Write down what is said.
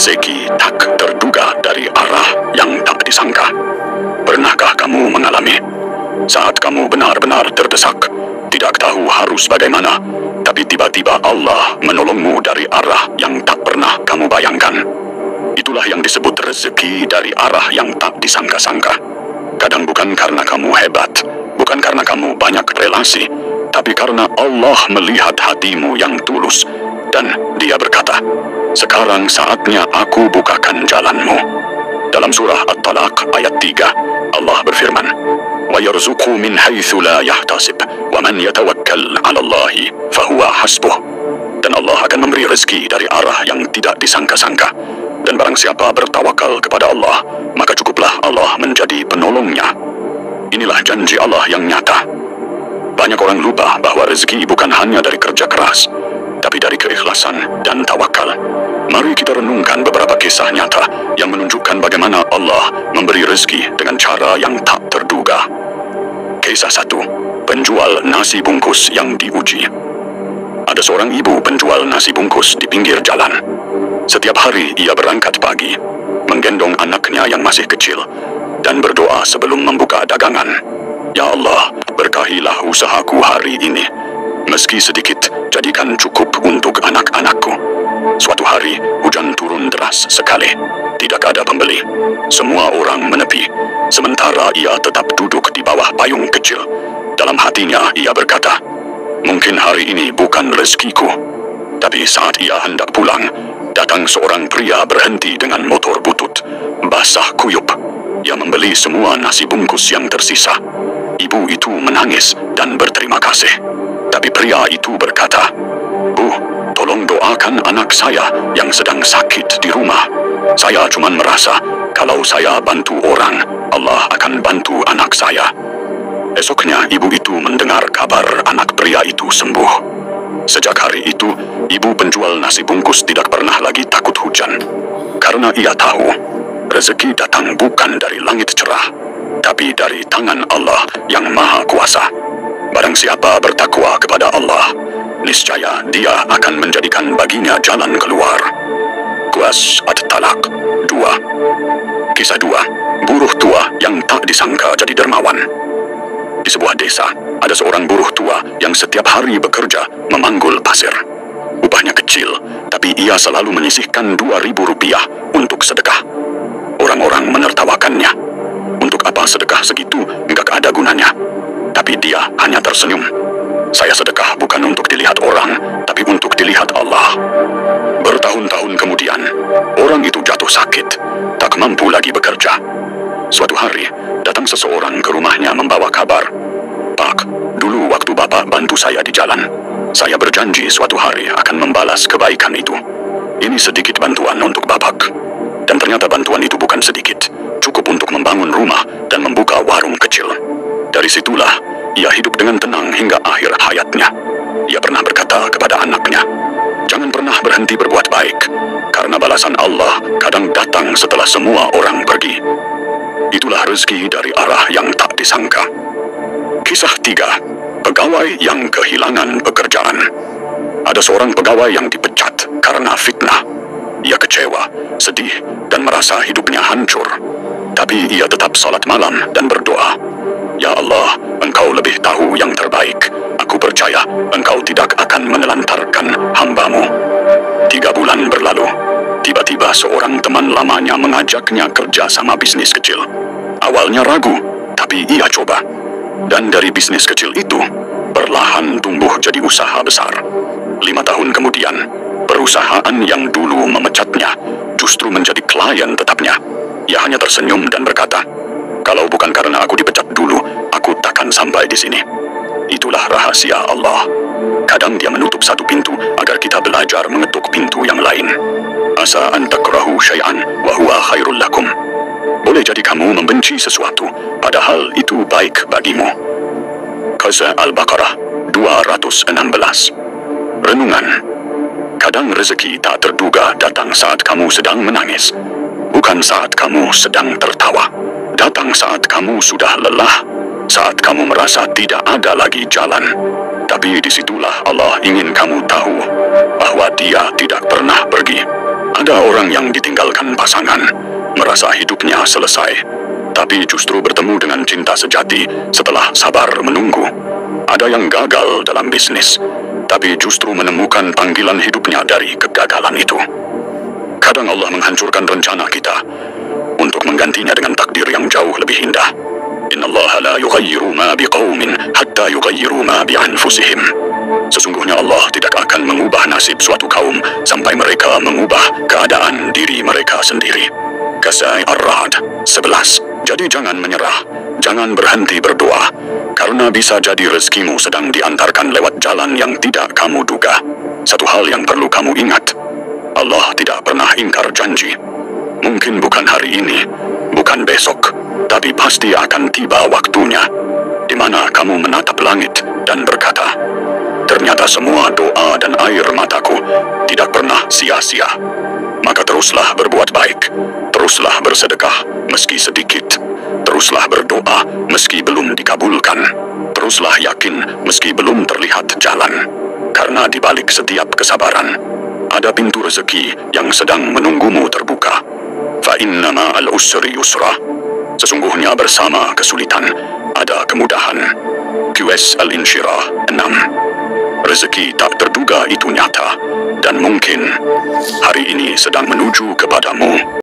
rezeki tak terduga dari arah yang tak disangka. Pernahkah kamu mengalami saat kamu benar-benar terdesak, tidak tahu harus bagaimana, tapi tiba-tiba Allah menolongmu dari arah yang tak pernah kamu bayangkan? Itulah yang disebut rezeki dari arah yang tak disangka-sangka. Kadang bukan karena kamu hebat, bukan karena kamu banyak relasi, tapi karena Allah melihat hatimu yang tulus, dan Dia berkata, "Sekarang saatnya aku bukakan jalanmu." Dalam surah At-Talaq ayat 3, Allah berfirman, "Wa yarzuqhu min haitsu la yahtasib, wa man yatawakkal 'ala Allahi fahuwa hasbuh." Dan Allah akan memberi rezeki dari arah yang tidak disangka-sangka. Dan barang siapa bertawakal kepada Allah, maka cukuplah Allah menjadi penolongnya. Inilah janji Allah yang nyata. Banyak orang lupa bahwa rezeki bukan hanya dari kerja keras, tapi dari keikhlasan dan tawakal. Mari kita renungkan beberapa kisah nyata yang menunjukkan bagaimana Allah memberi rezeki dengan cara yang tak terduga. Kisah 1. Penjual nasi bungkus yang diuji. Ada seorang ibu penjual nasi bungkus di pinggir jalan. Setiap hari ia berangkat pagi, menggendong anaknya yang masih kecil, dan berdoa sebelum membuka dagangan. "Ya Allah, berkahilah usahaku hari ini. Meski sedikit, jadikan cukup untuk anak-anakku." Suatu hari, hujan turun deras sekali. Tidak ada pembeli. Semua orang menepi. Sementara ia tetap duduk di bawah payung kecil. Dalam hatinya ia berkata, "Mungkin hari ini bukan rezekiku." Tapi saat ia hendak pulang, datang seorang pria berhenti dengan motor butut, basah kuyup. Ia membeli semua nasi bungkus yang tersisa. Ibu itu menangis dan berterima kasih. Tapi pria itu berkata, "Bu, tolong doakan anak saya yang sedang sakit di rumah. Saya cuma merasa kalau saya bantu orang, Allah akan bantu anak saya." Esoknya ibu itu mendengar kabar anak pria itu sembuh. Sejak hari itu, ibu penjual nasi bungkus tidak pernah lagi takut hujan. Karena ia tahu, rezeki datang bukan dari langit cerah, tapi dari tangan Allah yang Maha Kuasa. Barang siapa bertakwa kepada Allah, niscaya Dia akan menjadikan baginya jalan keluar. Qasas At-Talaq 2. Kisah 2. Buruh tua yang tak disangka jadi dermawan. Di sebuah desa, ada seorang buruh tua yang setiap hari bekerja memanggul pasir. Upahnya kecil, tapi ia selalu menyisihkan 2.000 rupiah untuk sedekah. Orang-orang menertawakannya. Untuk apa sedekah segitu, enggak ada gunanya. Tapi dia hanya tersenyum. "Saya sedekah bukan untuk dilihat orang, tapi untuk dilihat Allah." Bertahun-tahun kemudian, orang itu jatuh sakit, tak mampu lagi bekerja. Suatu hari, datang seseorang ke rumahnya membawa kabar, "Pak, dulu waktu Bapak bantu saya di jalan, saya berjanji suatu hari akan membalas kebaikan itu. Ini sedikit bantuan untuk Bapak." Dan ternyata bantuan itu bukan sedikit, cukup untuk membangun rumah dan membuka warung kecil. Dari situlah, ia hidup dengan tenang hingga akhir hayatnya. Ia pernah berkata kepada anaknya, "Jangan pernah berhenti berbuat baik, karena balasan Allah kadang datang setelah semua orang pergi." Itulah rezeki dari arah yang tak disangka. Kisah 3. Pegawai yang kehilangan pekerjaan. Ada seorang pegawai yang dipecat karena fitnah. Ia kecewa, sedih, dan merasa hidupnya hancur. Tapi ia tetap salat malam dan berdoa, "Ya Allah, Engkau lebih tahu yang terbaik. Aku percaya Engkau tidak akan menelantarkan hamba-Mu." 3 bulan berlalu. Tiba-tiba seorang teman lamanya mengajaknya kerja sama bisnis kecil. Awalnya ragu, tapi ia coba. Dan dari bisnis kecil itu, perlahan tumbuh jadi usaha besar. 5 tahun kemudian, perusahaan yang dulu memecatnya justru menjadi klien tetapnya. Ia hanya tersenyum dan berkata, "Kalau bukan karena aku dipecat dulu, aku takkan sampai di sini." Itulah rahasia Allah. Kadang Dia menutup satu pintu agar kita belajar mengetuk pintu yang lain. "Asa an takrahu syai'an wa huwa khairul lakum." Boleh jadi kamu membenci sesuatu, padahal itu baik bagimu. Qasas Al-Baqarah 216. Renungan. Kadang rezeki tak terduga datang saat kamu sedang menangis, bukan saat kamu sedang tertawa. Datang saat kamu sudah lelah, saat kamu merasa tidak ada lagi jalan. Tapi disitulah Allah ingin kamu tahu bahwa Dia tidak pernah pergi. Ada orang yang ditinggalkan meninggalkan pasangan, merasa hidupnya selesai, tapi justru bertemu dengan cinta sejati setelah sabar menunggu. Ada yang gagal dalam bisnis, tapi justru menemukan panggilan hidupnya dari kegagalan itu. Kadang Allah menghancurkan rencana kita untuk menggantinya dengan takdir yang jauh lebih indah. Innallaha la yughayyiru ma biqaumin hatta yughayyiru ma bi anfusihim. Sesungguhnya Allah tidak akan mengubah nasib suatu kaum sampai mereka mengubah keadaan diri mereka sendiri. Qasai Ar-Ra'd 11. Jadi jangan menyerah, jangan berhenti berdoa, karena bisa jadi rezekimu sedang diantarkan lewat jalan yang tidak kamu duga. Satu hal yang perlu kamu ingat, Allah tidak pernah ingkar janji. Mungkin bukan hari ini, bukan besok, tapi pasti akan tiba waktunya, di mana kamu menatap langit dan berkata, ternyata semua doa dan air mataku tidak pernah sia-sia. Maka teruslah berbuat baik, teruslah bersedekah meski sedikit, teruslah berdoa meski belum dikabulkan, teruslah yakin meski belum terlihat jalan. Karena di balik setiap kesabaran, ada pintu rezeki yang sedang menunggumu terbuka. Fa inna ma'al usri yusra. Sesungguhnya bersama kesulitan ada kemudahan. QS Al-Insyirah 6. Rezeki tak terduga itu nyata, dan mungkin hari ini sedang menuju kepadamu.